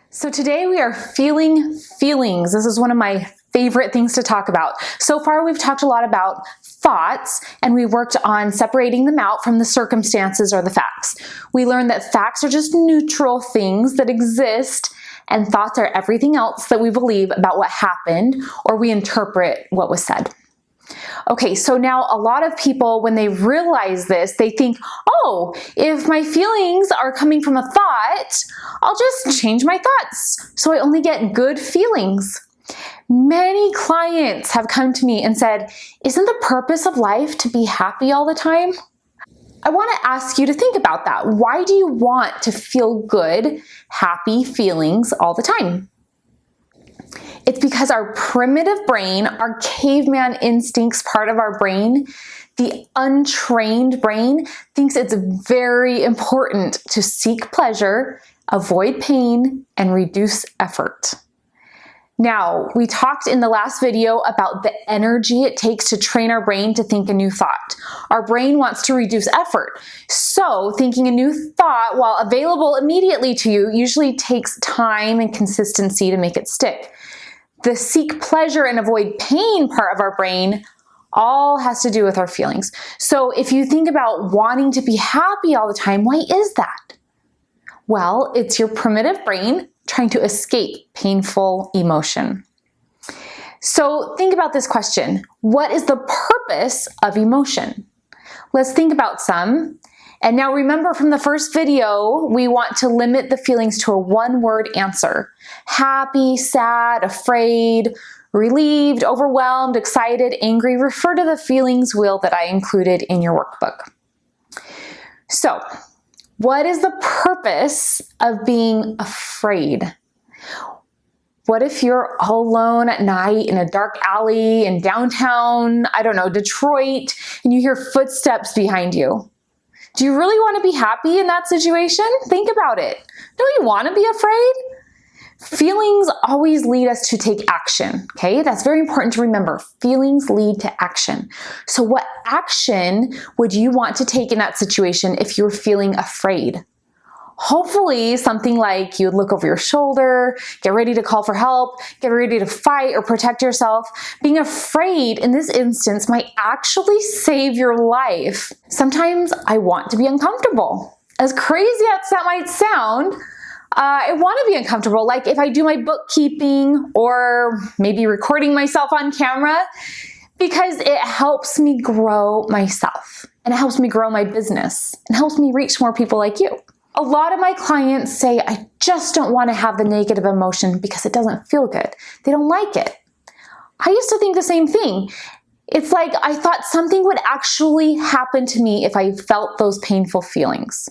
So today we are feeling feelings. This is one of my favorite things to talk about. So far we've talked a lot about thoughts and we worked on separating them out from the circumstances or the facts. We learned that facts are just neutral things that exist and thoughts are everything else that we believe about what happened or we interpret what was said. Okay, so now a lot of people, when they realize this, they think, oh, if my feelings are coming from a thought, I'll just change my thoughts so I only get good feelings. Many clients have come to me and said, isn't the purpose of life to be happy all the time? I want to ask you to think about that. Why do you want to feel good, happy feelings all the time? It's because our primitive brain, our caveman instincts part of our brain, the untrained brain, thinks it's very important to seek pleasure, avoid pain, and reduce effort. Now, we talked in the last video about the energy it takes to train our brain to think a new thought. Our brain wants to reduce effort. So thinking a new thought, while available immediately to you, usually takes time and consistency to make it stick. The seek pleasure and avoid pain part of our brain all has to do with our feelings. So if you think about wanting to be happy all the time, why is that? Well, it's your primitive brain trying to escape painful emotion. So think about this question. What is the purpose of emotion? Let's think about some. And now remember from the first video, we want to limit the feelings to a one-word answer. Happy, sad, afraid, relieved, overwhelmed, excited, angry. Refer to the feelings wheel that I included in your workbook. So, what is the purpose of being afraid? What if you're all alone at night in a dark alley in downtown, I don't know, Detroit, and you hear footsteps behind you? Do you really want to be happy in that situation? Think about it. Don't you want to be afraid? Feelings always lead us to take action, okay? That's very important to remember. Feelings lead to action. So what action would you want to take in that situation if you're feeling afraid? Hopefully something like you'd look over your shoulder, get ready to call for help, get ready to fight or protect yourself. Being afraid in this instance might actually save your life. Sometimes I want to be uncomfortable. As crazy as that might sound, I want to be uncomfortable. Like if I do my bookkeeping or maybe recording myself on camera, because it helps me grow myself and it helps me grow my business and helps me reach more people like you. A lot of my clients say, I just don't want to have the negative emotion because it doesn't feel good. They don't like it. I used to think the same thing. It's like I thought something would actually happen to me if I felt those painful feelings.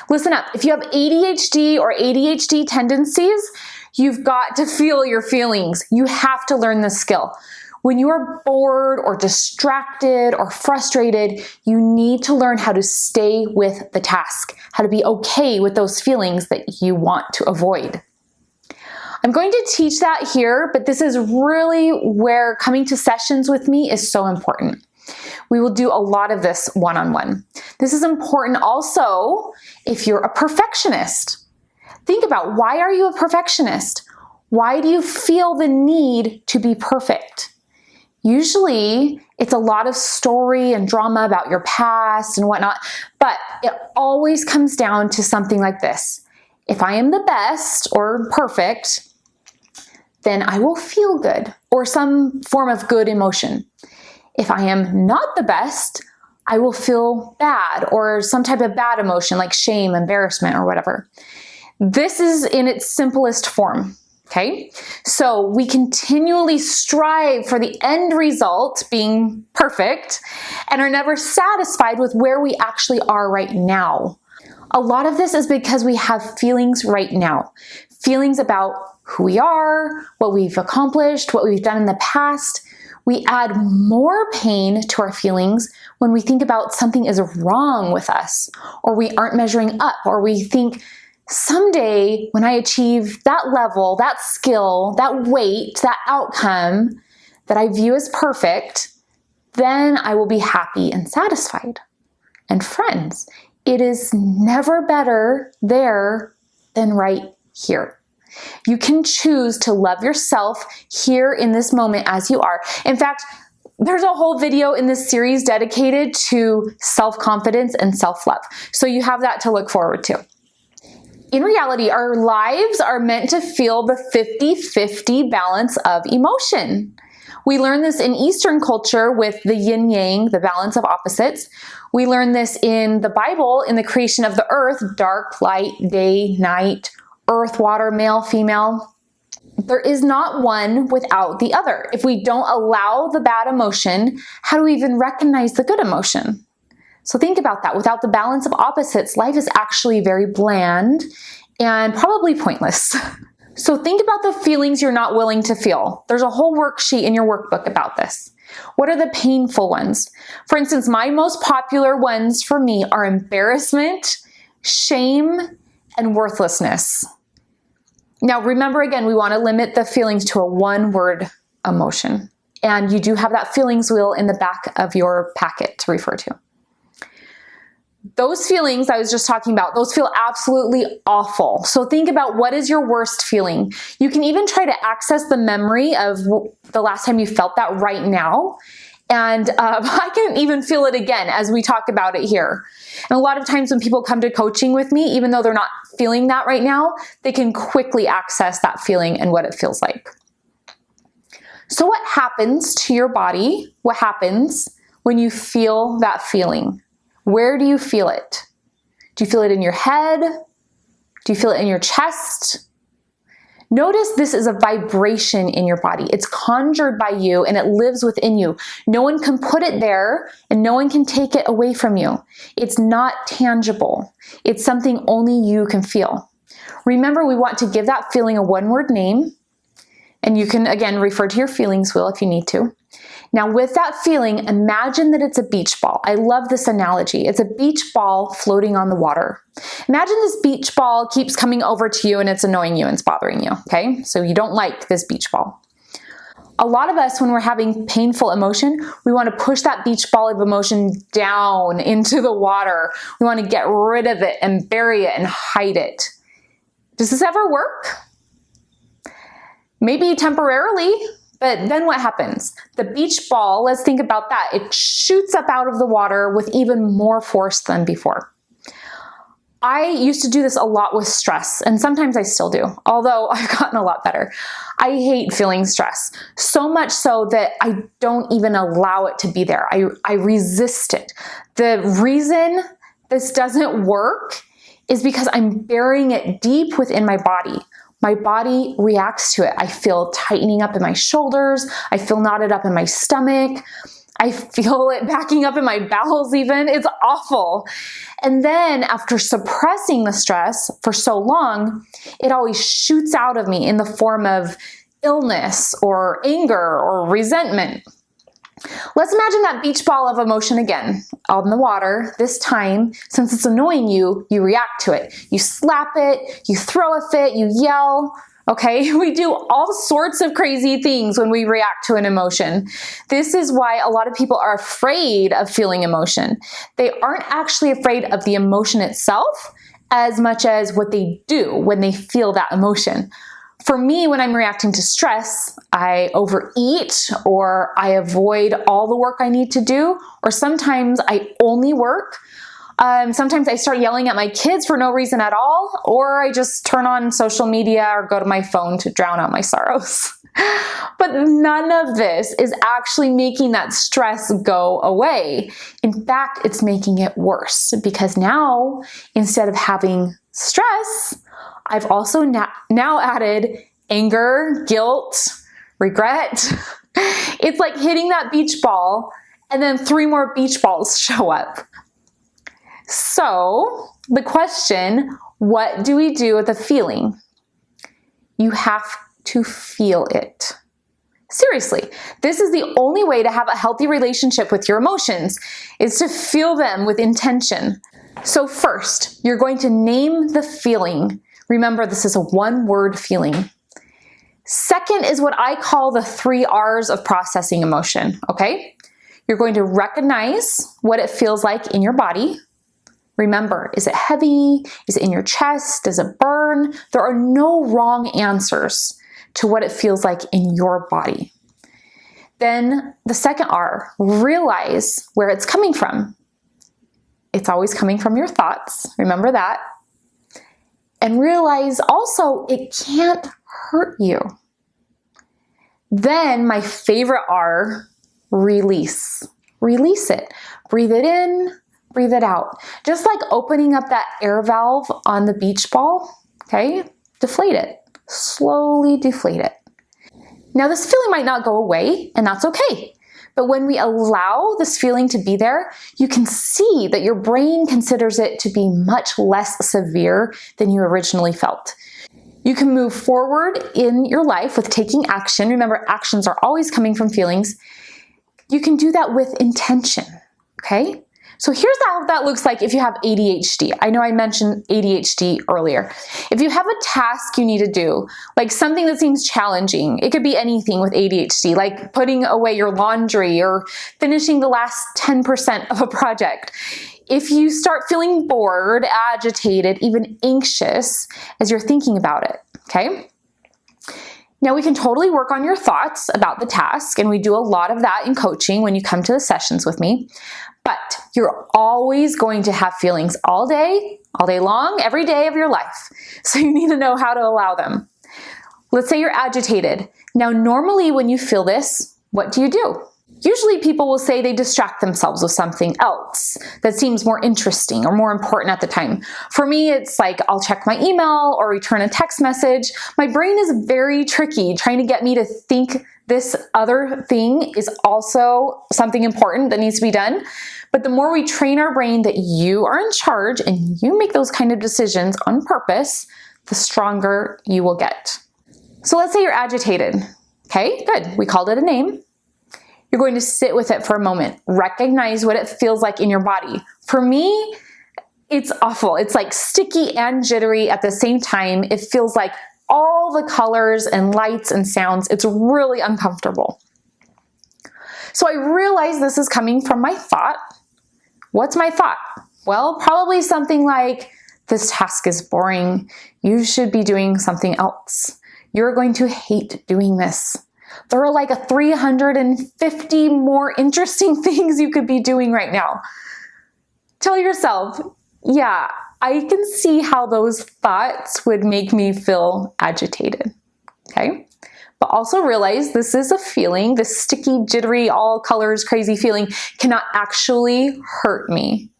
Listen up, if you have ADHD or ADHD tendencies, you've got to feel your feelings. You have to learn this skill. When you are bored or distracted or frustrated, you need to learn how to stay with the task, how to be okay with those feelings that you want to avoid. I'm going to teach that here, but this is really where coming to sessions with me is so important. We will do a lot of this one-on-one. This is important also if you're a perfectionist. Think about, why are you a perfectionist? Why do you feel the need to be perfect? Usually, it's a lot of story and drama about your past and whatnot, but it always comes down to something like this. If I am the best or perfect, then I will feel good or some form of good emotion. If I am not the best, I will feel bad or some type of bad emotion like shame, embarrassment, or whatever. This is in its simplest form. Okay, so we continually strive for the end result being perfect and are never satisfied with where we actually are right now. A lot of this is because we have feelings right now. Feelings about who we are, what we've accomplished, what we've done in the past. We add more pain to our feelings when we think about something is wrong with us, or we aren't measuring up, or we think, someday when I achieve that level, that skill, that weight, that outcome that I view as perfect, then I will be happy and satisfied. And friends, it is never better there than right here. You can choose to love yourself here in this moment as you are. In fact, there's a whole video in this series dedicated to self-confidence and self-love. So you have that to look forward to. In reality, our lives are meant to feel the 50-50 balance of emotion. We learn this in Eastern culture with the yin yang, the balance of opposites. We learn this in the Bible, in the creation of the earth, dark, light, day, night, earth, water, male, female. There is not one without the other. If we don't allow the bad emotion, how do we even recognize the good emotion? So think about that. Without the balance of opposites, life is actually very bland and probably pointless. So think about the feelings you're not willing to feel. There's a whole worksheet in your workbook about this. What are the painful ones? For instance, my most popular ones for me are embarrassment, shame, and worthlessness. Now, remember again, we want to limit the feelings to a one-word emotion. And you do have that feelings wheel in the back of your packet to refer to. Those feelings I was just talking about, those feel absolutely awful. So think about, what is your worst feeling? You can even try to access the memory of the last time you felt that right now. And I can even feel it again as we talk about it here. And a lot of times when people come to coaching with me, even though they're not feeling that right now, they can quickly access that feeling and what it feels like. So what happens to your body? What happens when you feel that feeling? Where do you feel it? Do you feel it in your head? Do you feel it in your chest? Notice this is a vibration in your body. It's conjured by you and it lives within you. No one can put it there and no one can take it away from you. It's not tangible. It's something only you can feel. Remember, we want to give that feeling a one-word name, and you can, again, refer to your feelings wheel if you need to. Now, with that feeling, imagine that it's a beach ball. I love this analogy. It's a beach ball floating on the water. Imagine this beach ball keeps coming over to you and it's annoying you and it's bothering you, okay? So you don't like this beach ball. A lot of us, when we're having painful emotion, we want to push that beach ball of emotion down into the water. We want to get rid of it and bury it and hide it. Does this ever work? Maybe temporarily. But then what happens? The beach ball, let's think about that. It shoots up out of the water with even more force than before. I used to do this a lot with stress, and sometimes I still do, although I've gotten a lot better. I hate feeling stress, so much so that I don't even allow it to be there. I resist it. The reason this doesn't work is because I'm burying it deep within my body. My body reacts to it. I feel tightening up in my shoulders. I feel knotted up in my stomach. I feel it backing up in my bowels even. It's awful. And then after suppressing the stress for so long, it always shoots out of me in the form of illness or anger or resentment. Let's imagine that beach ball of emotion again, on the water. This time, since it's annoying you, you react to it. You slap it, you throw a fit, you yell, okay? We do all sorts of crazy things when we react to an emotion. This is why a lot of people are afraid of feeling emotion. They aren't actually afraid of the emotion itself as much as what they do when they feel that emotion. For me, when I'm reacting to stress, I overeat or I avoid all the work I need to do, or sometimes I only work. Sometimes I start yelling at my kids for no reason at all, or I just turn on social media or go to my phone to drown out my sorrows. But none of this is actually making that stress go away. In fact, it's making it worse, because now, instead of having stress, I've also now added anger, guilt, regret. It's like hitting that beach ball and then 3 more beach balls show up. So the question, what do we do with a feeling? You have to feel it. Seriously, this is the only way to have a healthy relationship with your emotions, is to feel them with intention. So first, you're going to name the feeling. Remember, this is a one-word feeling. Second is what I call the 3 R's of processing emotion, okay? You're going to recognize what it feels like in your body. Remember, is it heavy? Is it in your chest? Does it burn? There are no wrong answers to what it feels like in your body. Then the second R, realize where it's coming from. It's always coming from your thoughts. Remember that. And realize also it can't hurt you. Then my favorite R, release. Release it. Breathe it in, breathe it out. Just like opening up that air valve on the beach ball, okay? Deflate it. Slowly deflate it. Now this feeling might not go away, and that's okay. But when we allow this feeling to be there, you can see that your brain considers it to be much less severe than you originally felt. You can move forward in your life with taking action. Remember, actions are always coming from feelings. You can do that with intention, okay? So here's how that looks like if you have ADHD. I know I mentioned ADHD earlier. If you have a task you need to do, like something that seems challenging, it could be anything with ADHD, like putting away your laundry or finishing the last 10% of a project. If you start feeling bored, agitated, even anxious as you're thinking about it, okay? Now we can totally work on your thoughts about the task, and we do a lot of that in coaching when you come to the sessions with me. But you're always going to have feelings all day long, every day of your life. So you need to know how to allow them. Let's say you're agitated. Now, normally when you feel this, what do? Usually people will say they distract themselves with something else that seems more interesting or more important at the time. For me, it's like I'll check my email or return a text message. My brain is very tricky, trying to get me to think this other thing is also something important that needs to be done. But the more we train our brain that you are in charge and you make those kind of decisions on purpose, the stronger you will get. So let's say you're agitated. Okay, good. We called it a name. You're going to sit with it for a moment. Recognize what it feels like in your body. For me, it's awful. It's like sticky and jittery at the same time. It feels like all the colors and lights and sounds. It's really uncomfortable. So I realize this is coming from my thought. What's my thought? Well, probably something like, this task is boring. You should be doing something else. You're going to hate doing this. There are like 350 more interesting things you could be doing right now. Tell yourself, yeah, I can see how those thoughts would make me feel agitated, okay? But also realize this is a feeling, this sticky, jittery, all colors, crazy feeling cannot actually hurt me.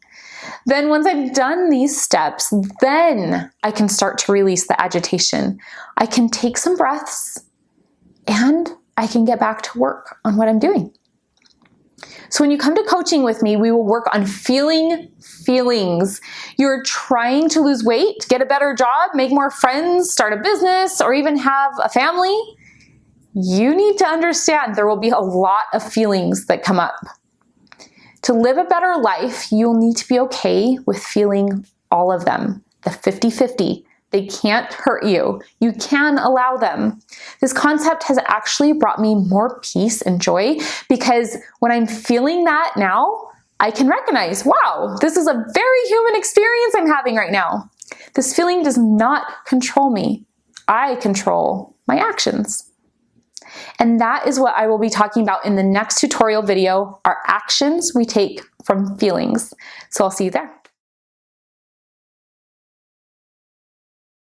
Then once I've done these steps, then I can start to release the agitation. I can take some breaths and I can get back to work on what I'm doing. So when you come to coaching with me, we will work on feeling feelings. You're trying to lose weight, get a better job, make more friends, start a business, or even have a family. You need to understand there will be a lot of feelings that come up. To live a better life, you'll need to be okay with feeling all of them, the 50-50. They can't hurt you. You can allow them. This concept has actually brought me more peace and joy because when I'm feeling that now, I can recognize, wow, this is a very human experience I'm having right now. This feeling does not control me. I control my actions. And that is what I will be talking about in the next tutorial video, our actions we take from feelings. So I'll see you there.